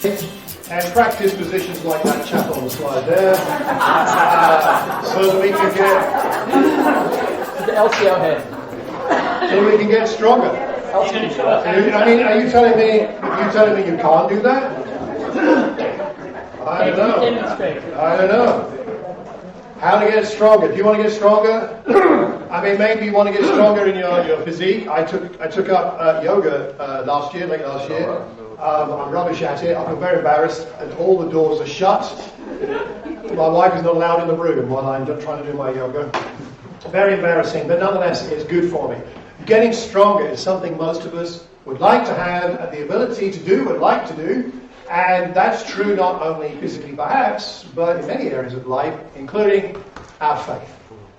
And practice positions like that chap on the slide there, so that we can get the LCO head. So we can get stronger. I mean, are you telling me you can't do that? I don't know. How to get stronger? Do you want to get stronger? I mean, maybe you want to get stronger in your physique. I took up yoga late last year. I'm rubbish at it. I feel very embarrassed, and all the doors are shut. My wife is not allowed in the room while I'm trying to do my yoga. Very embarrassing, but nonetheless, it's good for me. Getting stronger is something most of us would like to have the ability to do, would like to do, and that's true not only physically perhaps, but in many areas of life, including our faith.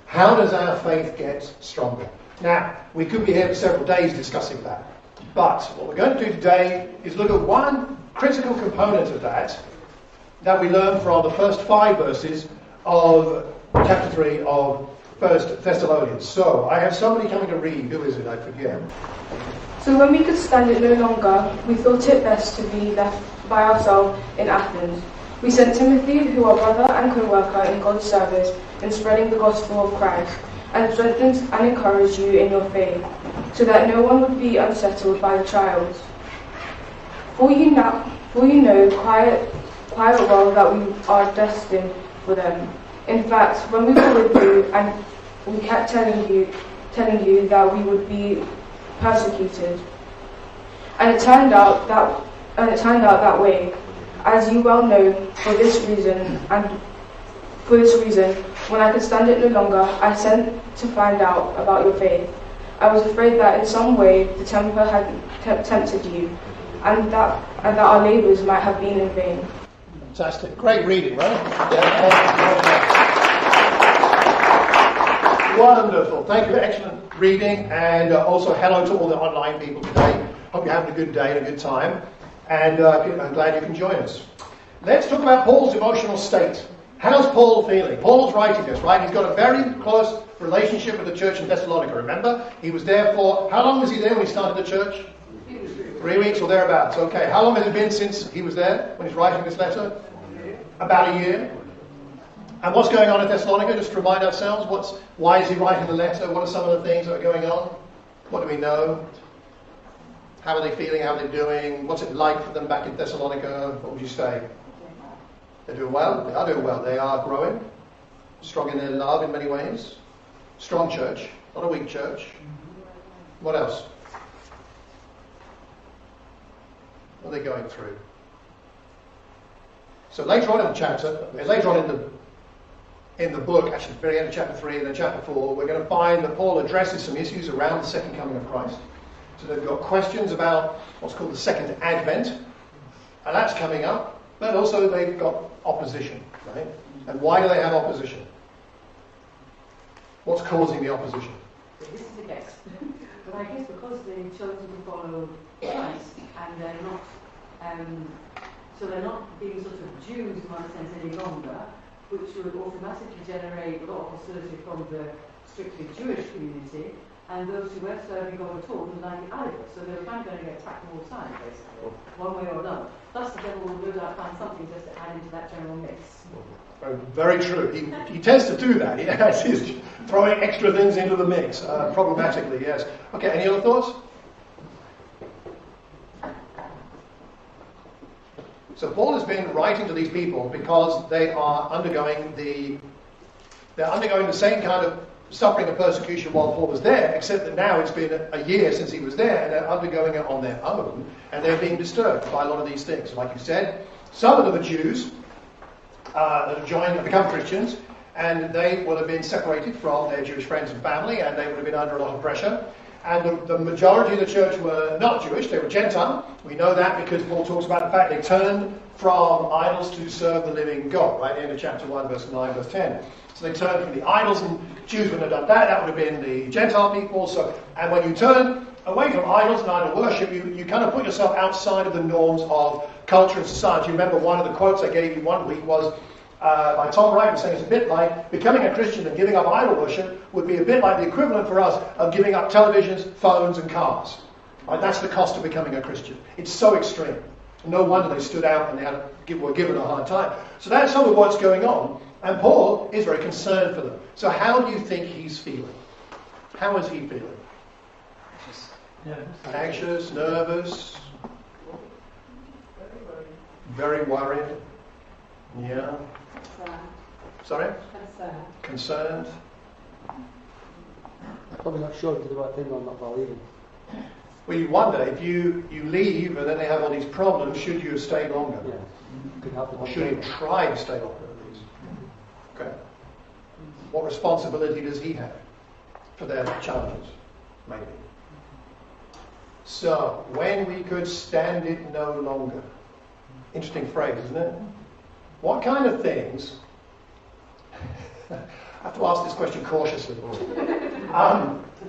How does our faith get stronger? Now, we could be here for several days discussing that, but what we're going to do today is look at one critical component of that we learn from the first 5 verses of chapter 3 of 1 Thessalonians. So, I have somebody coming to read. Who is it? I forget. So when we could stand it no longer, we thought it best to be left by ourselves in Athens. We sent Timothy, who our brother and co-worker in God's service in spreading the gospel of Christ, and strengthened and encouraged you in your faith, so that no one would be unsettled by the trials. For you know quite well that we are destined for them. In fact, when we were with you, and we kept telling you that we would be persecuted, and it turned out that way. As you well know, for this reason, when I could stand it no longer, I sent to find out about your faith. I was afraid that in some way the temper had tempted you, and that our labours might have been in vain. Fantastic. Great reading, right? Yeah. Wonderful. Thank you for excellent reading, and also hello to all the online people today. Hope you're having a good day and a good time, and I'm glad you can join us. Let's talk about Paul's emotional state. How's Paul feeling? Paul's writing this, right? He's got a very close relationship with the church in Thessalonica. Remember, he was there for, how long was he there when he started the church? 3 weeks or thereabouts. Okay, how long has it been since he was there when he's writing this letter? About a year. And what's going on in Thessalonica? Just to remind ourselves, why is he writing the letter? What are some of the things that are going on? What do we know? How are they feeling? How are they doing? What's it like for them back in Thessalonica? What would you say? They're doing well? They are doing well. They are growing. Strong in their love in many ways. Strong church. Not a weak church. What else? What are they going through? So later on in the chapter, later on in the book, actually at the very end of chapter 3 and then chapter 4, we're going to find that Paul addresses some issues around the second coming of Christ. So they've got questions about what's called the second advent, and that's coming up, but also they've got opposition, right? And why do they have opposition? What's causing the opposition? This is a guess. But I guess because they've chosen to follow Christ, and they're not, so they're not being sort of Jews in one sense any longer, which would automatically generate a lot of hostility from the strictly Jewish community, and those who weren't serving God at all would like it either. So they were kind of going to get attacked all the time, basically, one way or another. Thus the devil will no doubt find something just to add into that general mix. Very true. He tends to do that. He's throwing extra things into the mix, problematically, yes. Okay, any other thoughts? So Paul has been writing to these people because they are undergoing the same kind of suffering and persecution while Paul was there, except that now it's been a year since he was there, and they're undergoing it on their own, and they're being disturbed by a lot of these things. Like you said, some of them are Jews that have become Christians, and they will have been separated from their Jewish friends and family, and they would have been under a lot of pressure. And the majority of the church were not Jewish, they were Gentile. We know that because Paul talks about the fact they turned from idols to serve the living God, right? End of chapter 1, verse 9, verse 10. So they turned from the idols, and Jews wouldn't have done that. That would have been the Gentile people. And when you turn away from idols and idol worship, you kind of put yourself outside of the norms of culture and society. You remember one of the quotes I gave you one week was by Tom Wright, saying it's a bit like becoming a Christian and giving up idol worship would be a bit like the equivalent for us of giving up televisions, phones, and cars. Right? That's the cost of becoming a Christian. It's so extreme. No wonder they stood out and were given a hard time. So that's some of what's going on. And Paul is very concerned for them. So how do you think he's feeling? How is he feeling? Anxious, nervous, very worried. Yeah. Sorry? Concerned. Probably not sure if you do the right thing or not by leaving. Well, you wonder, if you leave and then they have all these problems, should you have stayed longer? Yeah. Could help Or should you try to stay longer at least? Okay. What responsibility does he have for their challenges? Maybe. So, when we could stand it no longer. Interesting phrase, isn't it? What kind of things... I have to ask this question cautiously.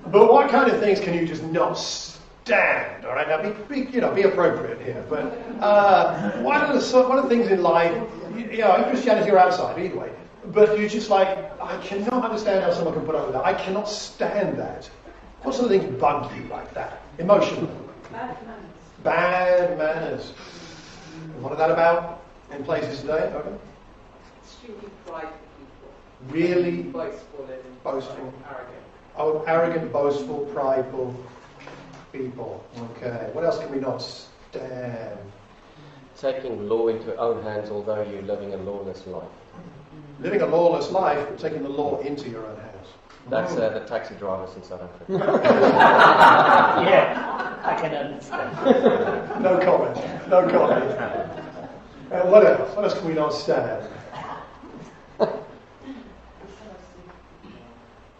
But what kind of things can you just not stand? All right, now be appropriate here. But what are the things in life, in Christianity or outside, either way. But you're just like, I cannot understand how someone can put up with that. I cannot stand that. What sort of things bug you like that? Emotionally. Bad manners. What are that about in places today? Okay. Extremely prideful people. Really Boastful and boastful. arrogant. Oh, arrogant, boastful, prideful people. Okay. What else can we not stand? Taking law into your own hands, although you're living a lawless life. Living a lawless life, but taking the law into your own hands. That's the taxi drivers in South Africa. Yeah, I can understand. No comment. No comment. What else? What else can we not stand? People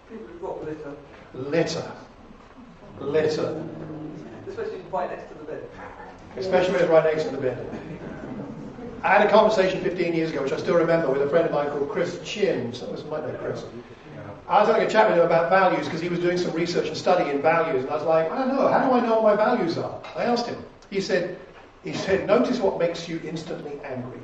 who've got litter. Litter. Especially right next to the bed. Especially when it's right next to the bed. I had a conversation 15 years ago, which I still remember, with a friend of mine called Chris Chin. So that was my name, Chris. I was having a chat with him about values because he was doing some research and study in values, and I was like, I don't know, how do I know what my values are? I asked him. He said, notice what makes you instantly angry.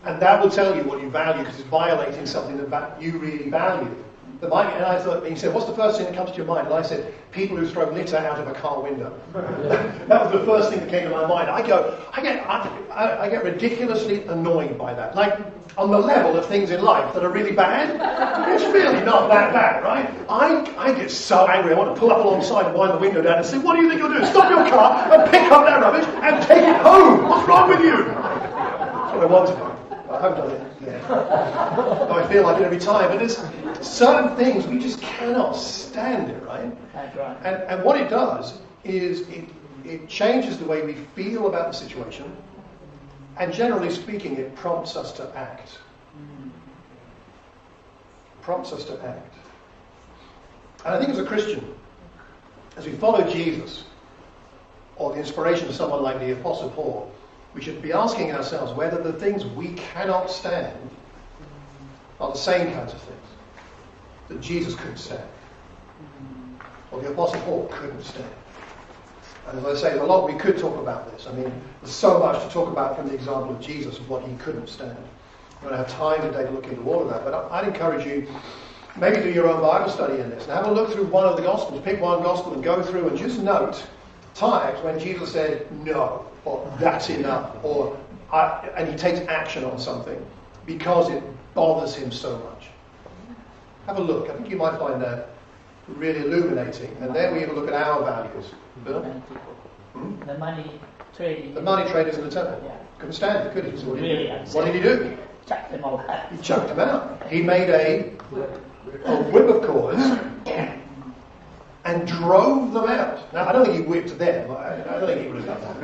And that will tell you what you value because it's violating something that you really value. And I thought, he said, what's the first thing that comes to your mind? And I said, people who throw litter out of a car window. That was the first thing that came to my mind. I get ridiculously annoyed by that. Like, on the level of things in life that are really bad, it's really not that bad, right? I get so angry, I want to pull up alongside and wind the window down and say, what do you think you're doing? Stop your car and pick up that rubbish and take it home. What's wrong with you? That's what I want to do. I haven't done it yet. I feel like it every time. But there's certain things we just cannot stand it, right? That's right. And what it does is it changes the way we feel about the situation. And generally speaking, it prompts us to act. Prompts us to act. And I think as a Christian, as we follow Jesus, or the inspiration of someone like the Apostle Paul, we should be asking ourselves whether the things we cannot stand are the same kinds of things that Jesus couldn't stand, or the Apostle Paul couldn't stand. And as I say, there's a lot we could talk about this. I mean, there's so much to talk about from the example of Jesus of what he couldn't stand. We don't have time today to look into all of that, but I'd encourage you, maybe do your own Bible study in this, and have a look through one of the Gospels. Pick one Gospel and go through and just note times when Jesus said, no, or that's enough, or and he takes action on something because it bothers him so much. Have a look. I think you might find that really illuminating. And then we have a look at our values. Bill? The money trading. The money traders in the temple. Yeah. Couldn't stand it, could he? So what did he Really do? Chuck them all out. He chucked them out. He made a whip of cords and drove them out. Now, I don't think he whipped them. I don't think he would have done that.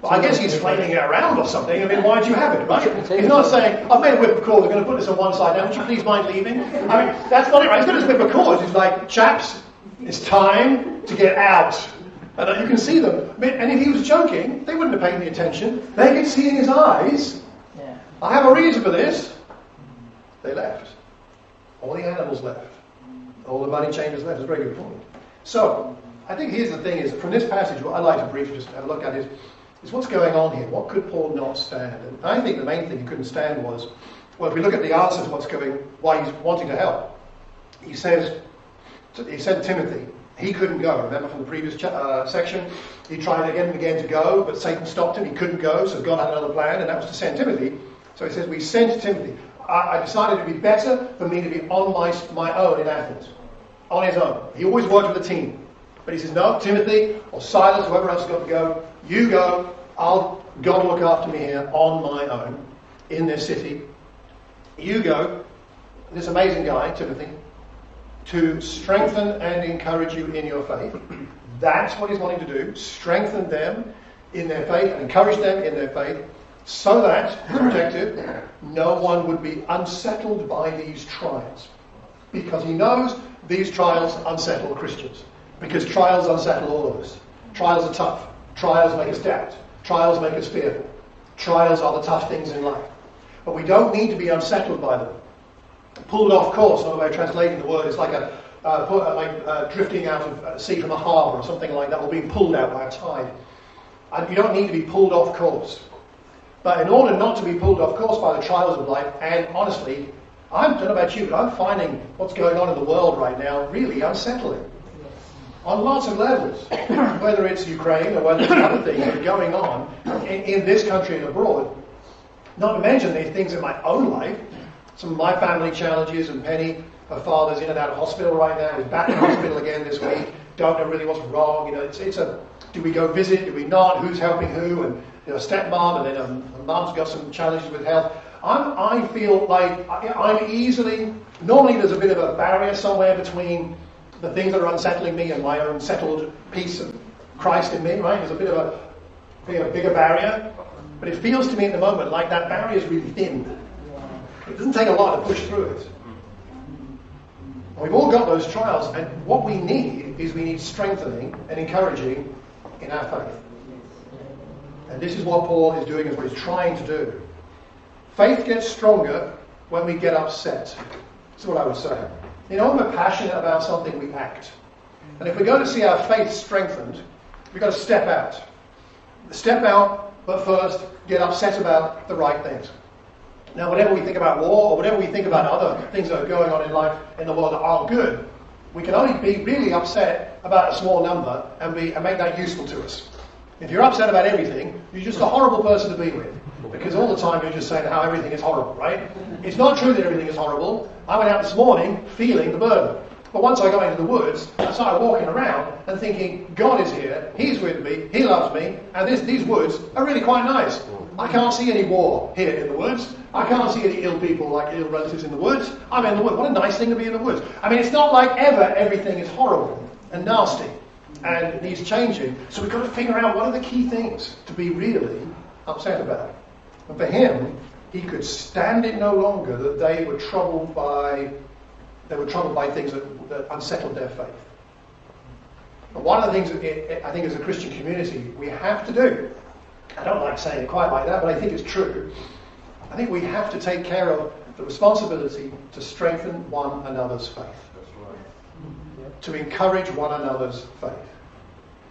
But I guess he's flailing it around or something. I mean, why do you have it, right? He's not saying, I've made a whip of cords, I'm going to put this on one side now, would you please mind leaving? I mean, that's not it, right? He's got his whip of cords. He's like, chaps, it's time to get out. And you can see them. And if he was joking, they wouldn't have paid any attention. They could see in his eyes, I have a reason for this. They left. All the animals left. All the money changers left. It's a very good point. So, I think here's the thing is, from this passage, what I'd like to briefly just have a look at is what's going on here. What could Paul not stand? And I think the main thing he couldn't stand was, well, if we look at the answer to why he's wanting to help, he said to Timothy, He couldn't go. Remember from the previous section, he tried again and again to go, but Satan stopped him. He couldn't go, so God had another plan, and that was to send Timothy. So he says, we sent Timothy. I decided it would be better for me to be on my own in Athens, on his own. He always worked with a team. But he says, no, Timothy or Silas, whoever else has got to go, you go. God will look after me here on my own in this city. You go, this amazing guy, Timothy, to strengthen and encourage you in your faith. That's what he's wanting to do. Strengthen them in their faith and encourage them in their faith so that, the objective, no one would be unsettled by these trials. Because he knows these trials unsettle Christians. Because trials unsettle all of us. Trials are tough. Trials make us doubt. Trials make us fearful. Trials are the tough things in life. But we don't need to be unsettled by them. Pulled off course, another way of translating the word, is like drifting out of sea from a harbour or something like that, or being pulled out by a tide. And you don't need to be pulled off course. But in order not to be pulled off course by the trials of life, and honestly, I don't know about you, but I'm finding what's going on in the world right now really unsettling. On lots of levels, whether it's Ukraine or whether it's other things that are going on in this country and abroad. Not to mention these things in my own life. Some of my family challenges, and Penny, her father's in and out of hospital right now. He's back in hospital again this week. Don't know really what's wrong. Do we go visit? Do we not? Who's helping who? And stepmom, and then her mum's got some challenges with health. I feel like I'm easily. Normally, there's a bit of a barrier somewhere between the things that are unsettling me and my own settled peace of Christ in me. Right? There's a bit of a bigger barrier, but it feels to me at the moment like that barrier is really thin. It doesn't take a lot to push through it. And we've all got those trials, and what we need strengthening and encouraging in our faith. And this is what Paul is doing, is what he's trying to do. Faith gets stronger when we get upset. That's what I would say. When we're passionate about something, we act. And if we're going to see our faith strengthened, we've got to step out. Step out, but first get upset about the right things. Now, whatever we think about war, or whatever we think about other things that are going on in life, in the world that aren't good, we can only be really upset about a small number and make that useful to us. If you're upset about everything, you're just a horrible person to be with. Because all the time you're just saying how everything is horrible, right? It's not true that everything is horrible. I went out this morning feeling the burden. But once I got into the woods, I started walking around and thinking, God is here, He's with me, He loves me, and these woods are really quite nice. I can't see any war here in the woods. I can't see any ill people, like ill relatives in the woods. I'm in the woods. What a nice thing to be in the woods. I mean, it's not like ever everything is horrible and nasty and needs changing. So we've got to figure out what are the key things to be really upset about. And for him, he could stand it no longer that they were troubled by things that unsettled their faith. And one of the things that I think as a Christian community we have to do, I don't like saying it quite like that, but I think it's true. I think we have to take care of the responsibility to strengthen one another's faith. That's right. To encourage one another's faith.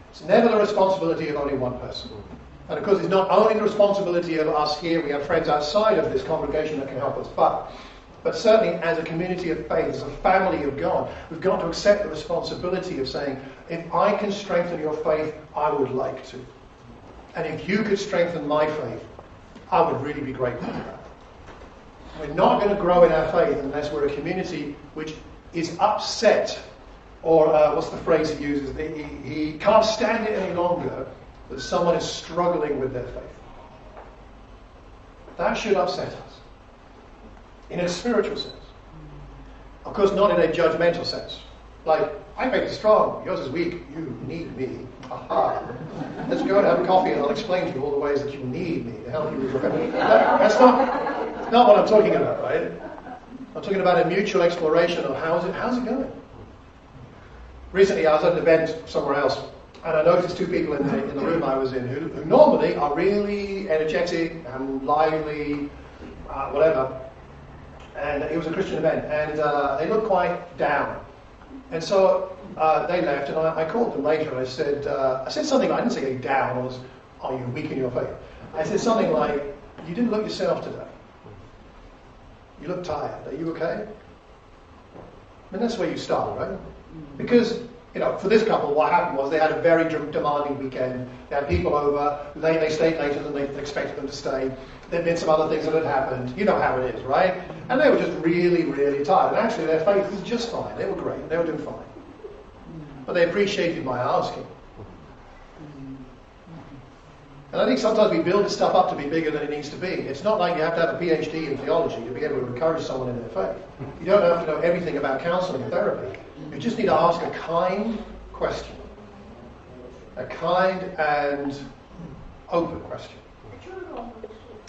It's never the responsibility of only one person. And of course, it's not only the responsibility of us here, we have friends outside of this congregation that can help us, but certainly as a community of faith, as a family of God, we've got to accept the responsibility of saying, if I can strengthen your faith, I would like to. And if you could strengthen my faith, I would really be grateful for that. We're not going to grow in our faith unless we're a community which is upset, or what's the phrase he uses? He can't stand it any longer that someone is struggling with their faith. That should upset us. In a spiritual sense. Of course, not in a judgmental sense. Like, my faith is strong, yours is weak, you need me. Aha. Let's go and have a coffee and I'll explain to you all the ways that you need me to help you with your faith. That's not what I'm talking about, right? I'm talking about a mutual exploration of how's it going. Recently I was at an event somewhere else, and I noticed two people in the room I was in who normally are really energetic and lively, whatever. And it was a Christian event, and they looked quite down. And so they left, and I called them later, and I said something. I didn't say getting down. I was, are you weak in your faith? I said something like, you didn't look yourself today. You look tired. Are you okay? And that's where you start, right? Because For this couple, what happened was they had a very demanding weekend. They had people over. They stayed later than they expected them to stay. There'd been some other things that had happened. You know how it is, right? And they were just really, really tired. And actually, their faith was just fine. They were great. They were doing fine. But they appreciated my asking. And I think sometimes we build this stuff up to be bigger than it needs to be. It's not like you have to have a PhD in theology to be able to encourage someone in their faith. You don't have to know everything about counseling and therapy. You just need to ask a kind question. A kind and open question.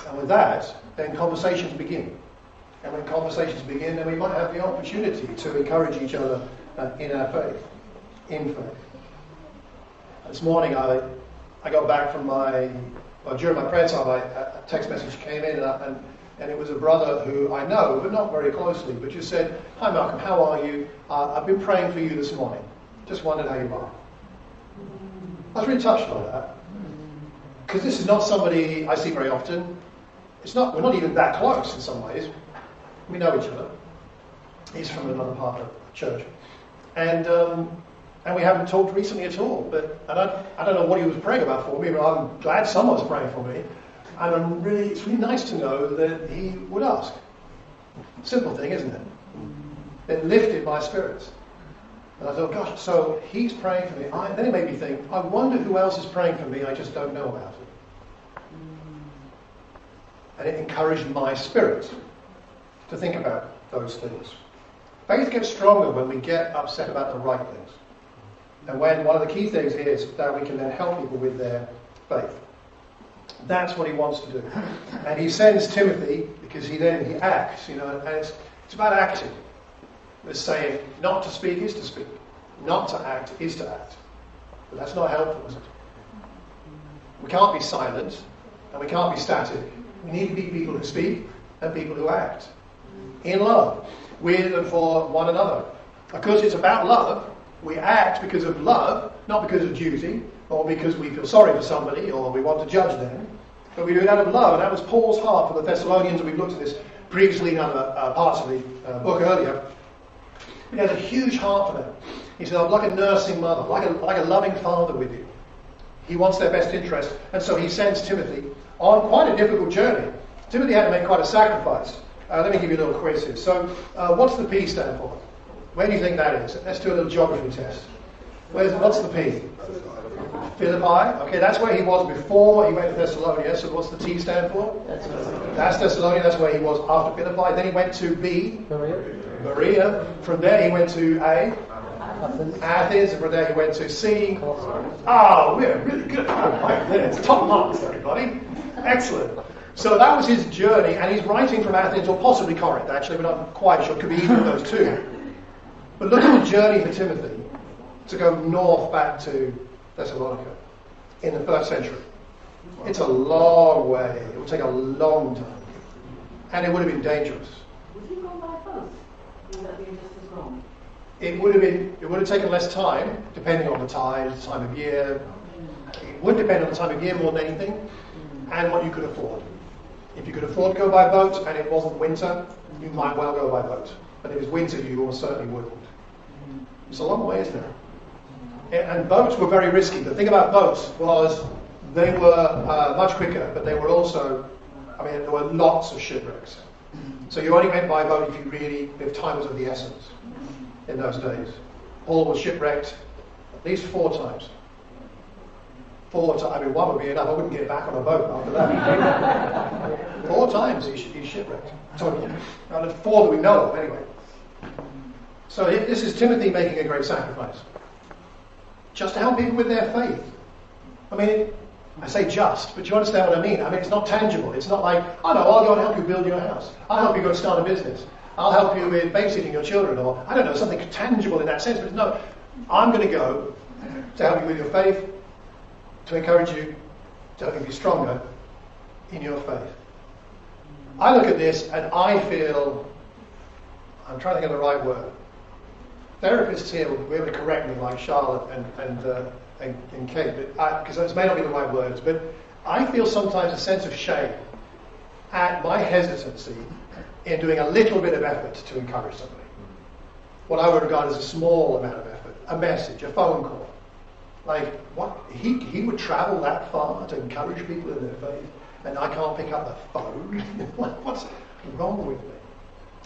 And with that, then conversations begin. And when conversations begin, then we might have the opportunity to encourage each other in our faith, in faith. This morning I got back from during my prayer time, a text message came in and it was a brother who I know, but not very closely, but just said, "Hi Malcolm, how are you? I've been praying for you this morning. Just wondered how you are." I was really touched by that. Because this is not somebody I see very often. We're not even that close in some ways. We know each other. He's from another part of the church. And we haven't talked recently at all. I don't know what he was praying about for me, but I'm glad someone's praying for me. And it's really nice to know that he would ask. Simple thing, isn't it? It lifted my spirits. And I thought, gosh, so he's praying for me. Then it made me think, I wonder who else is praying for me, I just don't know about it. And it encouraged my spirit to think about those things. Faith gets stronger when we get upset about the right things. And when one of the key things is that we can then help people with their faith. That's what he wants to do. And he sends Timothy because he acts, and it's about acting. It's saying not to speak is to speak. Not to act is to act. But that's not helpful, is it? We can't be silent and we can't be static. We need to be people who speak and people who act. In love, with and for one another. Because it's about love, we act because of love, not because of duty, or because we feel sorry for somebody, or we want to judge them. But we do it out of love, and that was Paul's heart for the Thessalonians, and we've looked at this previously in other parts of the book earlier. He has a huge heart for them. He said, I'm like a nursing mother, like a loving father with you. He wants their best interest, and so he sends Timothy on quite a difficult journey. Timothy had to make quite a sacrifice. Let me give you a little quiz here. So, what's the P stand for? Where do you think that is? Let's do a little geography test. What's the P? Philippi. Okay, that's where he was before he went to Thessalonica. So what's the T stand for? That's Thessalonica. That's where he was after Philippi. Then he went to B. Berea. From there he went to A. Athens. And from there he went to C. We're really good. Right there. It's top marks, everybody. Excellent. So that was his journey, and he's writing from Athens, or possibly Corinth, actually. We're not quite sure. It could be either of those two. But look at the journey for Timothy to go north back to Thessalonica in the 1st century. It's a long way. It would take a long time. And it would have been dangerous. Would he go by boat? Would that be just as long? It would have taken less time, depending on the tide, the time of year. It would depend on the time of year more than anything, and what you could afford. If you could afford to go by boat and it wasn't winter, you might well go by boat. But if it was winter, you almost certainly wouldn't. It's a long way, isn't it? And boats were very risky. The thing about boats was they were much quicker, but they were also, there were lots of shipwrecks. So you only went by boat if time was of the essence in those days. Paul was shipwrecked at least 4 times. 4 times. One would be enough. I wouldn't get back on a boat after that. 4 times he's shipwrecked. Totally. 4 that we know of, anyway. So this is Timothy making a great sacrifice. Just to help people with their faith. I say just, but you understand what I mean. It's not tangible. It's not like, I'll go and help you build your house. I'll help you go and start a business. I'll help you with babysitting your children, or, something tangible in that sense. But no, I'm going to go to help you with your faith, to encourage you, to help you be stronger in your faith. I look at this and I feel, I'm trying to think of the right word. Therapists here will be able to correct me, like Charlotte and Kate, because those may not be the right words, but I feel sometimes a sense of shame at my hesitancy in doing a little bit of effort to encourage somebody. What I would regard as a small amount of effort. a message, a phone call. Like, what? He would travel that far to encourage people in their faith, and I can't pick up the phone? What's wrong with me?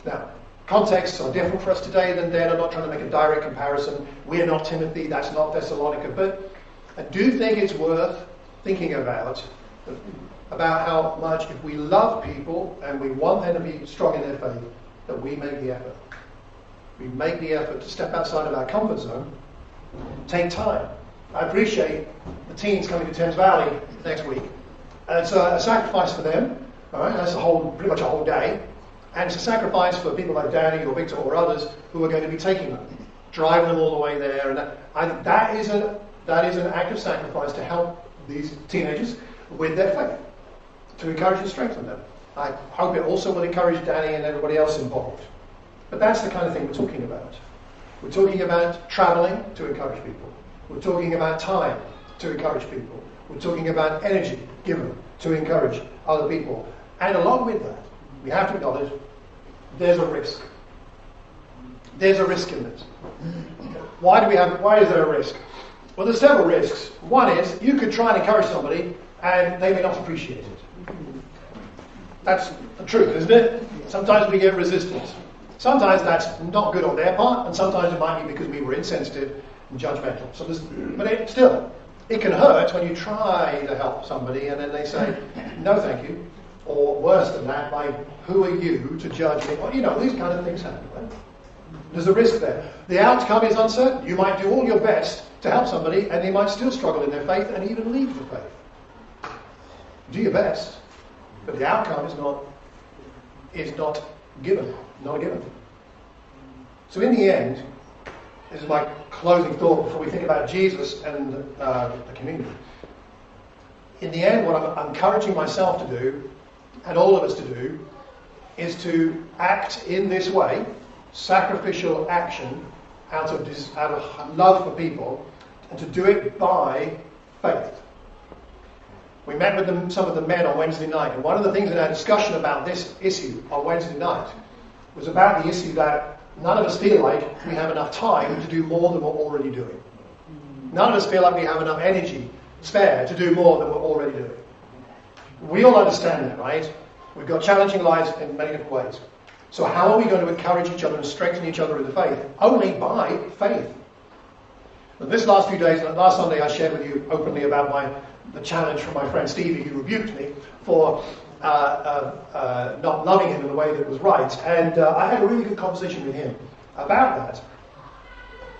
Now, contexts are different for us today than then. I'm not trying to make a direct comparison. We're not Timothy, that's not Thessalonica. But I do think it's worth thinking about how much, if we love people and we want them to be strong in their faith, that we make the effort. We make the effort to step outside of our comfort zone, take time. I appreciate the teens coming to Thames Valley next week. And it's a sacrifice for them. All right, that's pretty much a whole day. And it's a sacrifice for people like Danny or Victor or others who are going to be taking them, driving them all the way there. And I think that is an act of sacrifice to help these teenagers with their faith, to encourage and strengthen them. I hope it also will encourage Danny and everybody else involved. But that's the kind of thing we're talking about. We're talking about traveling to encourage people. We're talking about time to encourage people. We're talking about energy given to encourage other people. And along with that, we have to acknowledge there's a risk. There's a risk in this. Why is there a risk? Well, there's several risks. One is you could try and encourage somebody and they may not appreciate it. That's the truth, isn't it? Sometimes we get resistance. Sometimes that's not good on their part, and sometimes it might be because we were insensitive and judgmental. But it can hurt when you try to help somebody and then they say, no thank you, or worse than that, like, who are you to judge me? Well, these kind of things happen, right? There's a risk there. The outcome is uncertain. You might do all your best to help somebody and they might still struggle in their faith and even leave the faith. Do your best, but the outcome is not given, not a given. So in the end, this is my closing thought before we think about Jesus and the community. In the end, what I'm encouraging myself to do, and all of us to do, is to act in this way, sacrificial action, out of love for people, and to do it by faith. We met with some of the men on Wednesday night, and one of the things in our discussion about this issue on Wednesday night was about the issue that none of us feel like we have enough time to do more than we're already doing. None of us feel like we have enough energy spare to do more than we're already doing. We all understand that, right? We've got challenging lives in many different ways. So how are we going to encourage each other and strengthen each other in the faith? Only by faith. And this last few days, last Sunday I shared with you openly about the challenge from my friend Stevie, who rebuked me for not loving him in the way that was right. And I had a really good conversation with him about that.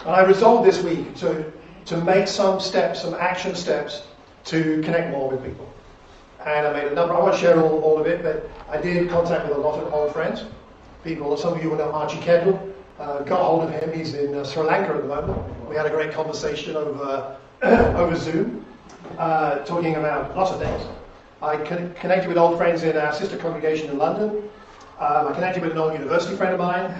And I resolved this week to make some steps, some action steps, to connect more with people. And I made a number. I won't share all of it, but I did contact with a lot of old friends. People, some of you will know Archie Kendall. Got hold of him. He's in Sri Lanka at the moment. We had a great conversation over Zoom, talking about lots of things. I connected with old friends in our sister congregation in London. I connected with an old university friend of mine.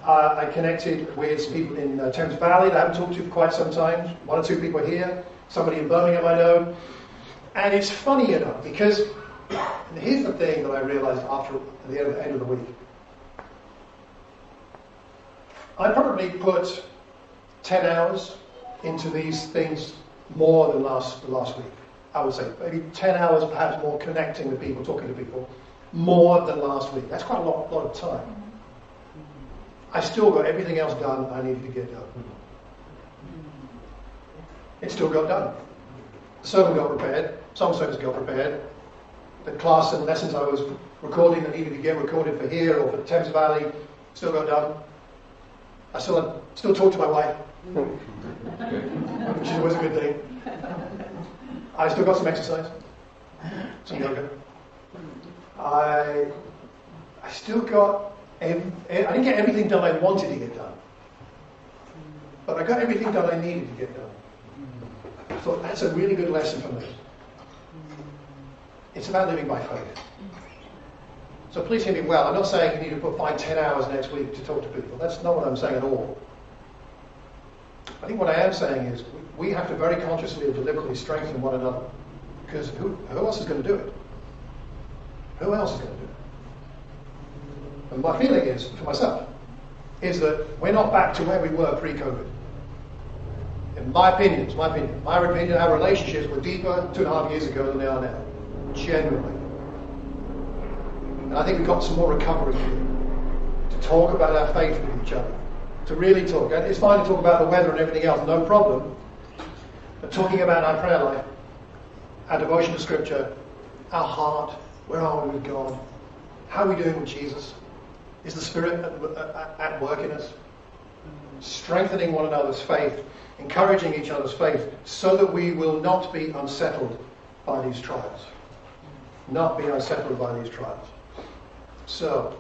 I connected with people in Thames Valley that I haven't talked to for quite some time. One or two people here. Somebody in Birmingham I know. And it's funny enough, because here's the thing that I realized after the end of the week. I probably put 10 hours into these things more than last week. I would say maybe 10 hours perhaps more connecting with people, talking to people, more than last week. That's quite a lot of time. I still got everything else done I needed to get done. It still got done. The sermon got prepared, song service got prepared, the class and lessons I was recording that needed to get recorded for here or for Thames Valley still got done. I still talk to my wife, which is always a good thing. I still got some exercise, some yoga. I still got, I didn't get everything done I wanted to get done, but I got everything done I needed to get done. I thought that's a really good lesson for me. It's about living by faith. So please hear me well. I'm not saying you need to find 10 hours next week to talk to people. That's not what I'm saying at all. I think what I am saying is we have to very consciously and deliberately strengthen one another. Because who else is going to do it? Who else is going to do it? And my feeling is, for myself, is that we're not back to where we were pre-COVID. in my opinion, our relationships were deeper 2.5 years ago than they are now. Genuinely. And I think we've got some more recovery to do. To talk about our faith with each other. To really talk. And it's fine to talk about the weather and everything else, no problem. But talking about our prayer life, our devotion to Scripture, our heart, where are we with God? How are we doing with Jesus? Is the Spirit at work in us? Strengthening one another's faith, encouraging each other's faith, so that we will not be unsettled by these trials. Not be unsettled by these trials. So,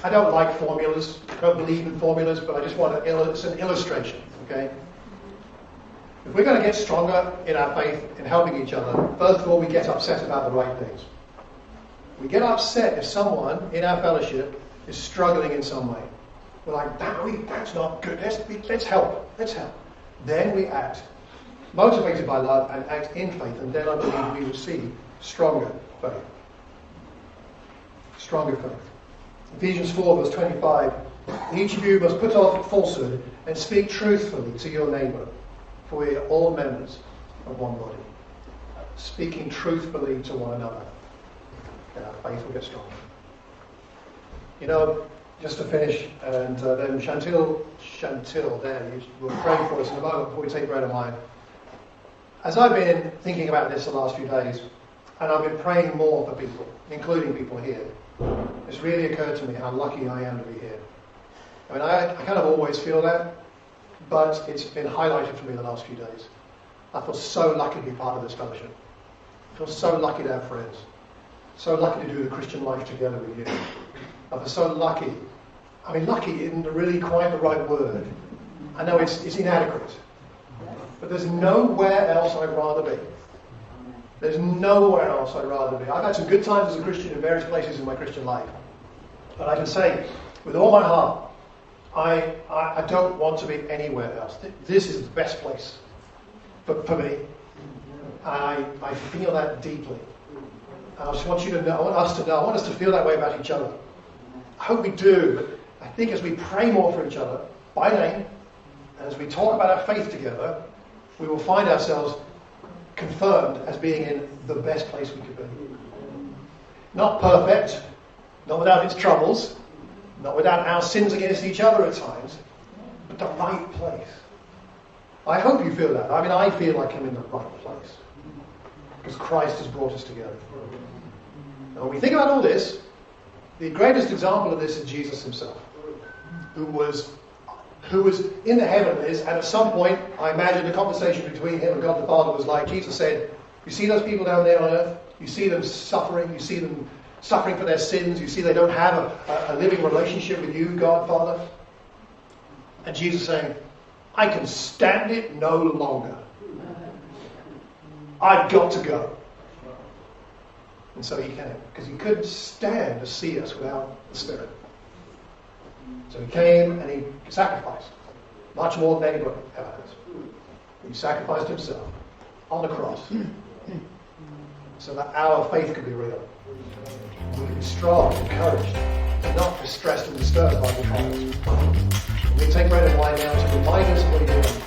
I don't like formulas, I don't believe in formulas, but I just want to, it's an illustration, okay? If we're going to get stronger in our faith, in helping each other, first of all, we get upset about the right things. We get upset if someone in our fellowship is struggling in some way. We're like, that's not good, let's help. Then we act, motivated by love, and act in faith, and then I believe we will see stronger faith. Stronger faith. Ephesians 4 verse 25, each of you must put off falsehood and speak truthfully to your neighbour, for we are all members of one body. Speaking truthfully to one another, and our faith will get stronger. You know, just to finish, and then Chantil there, you will pray for us in a moment before we take bread of wine. As I've been thinking about this the last few days, and I've been praying more for people, including people here, it's really occurred to me how lucky I am to be here. I mean, I kind of always feel that, but it's been highlighted for me the last few days. I feel so lucky to be part of this fellowship. I feel so lucky to have friends. So lucky to do the Christian life together with you. I feel so lucky. I mean, lucky isn't really quite the right word. I know it's inadequate. But there's nowhere else I'd rather be. There's nowhere else I'd rather be. I've had some good times as a Christian in various places in my Christian life. But I can say, with all my heart, I don't want to be anywhere else. This is the best place for me. I feel that deeply. I just want you to know, I want us to know, I want us to feel that way about each other. I hope we do, but I think as we pray more for each other, by name, and as we talk about our faith together, we will find ourselves confirmed as being in the best place we could be. Not perfect, not without its troubles, not without our sins against each other at times, but the right place. I hope you feel that. I mean, I feel like I'm in the right place. Because Christ has brought us together. And when we think about all this, the greatest example of this is Jesus himself, who was in the heavenlies, and at some point, I imagine the conversation between him and God the Father was like, Jesus said, you see those people down there on earth? You see them suffering, you see them suffering for their sins, you see they don't have a living relationship with you, God Father? And Jesus saying, I can stand it no longer. I've got to go. And so he came, because he couldn't stand to see us without the Spirit. So he came and he sacrificed, much more than anybody ever has. He sacrificed himself on the cross so that our faith could be real. We could be strong, encouraged, and not distressed and disturbed by the trials. We take bread and wine now to remind us of what he did.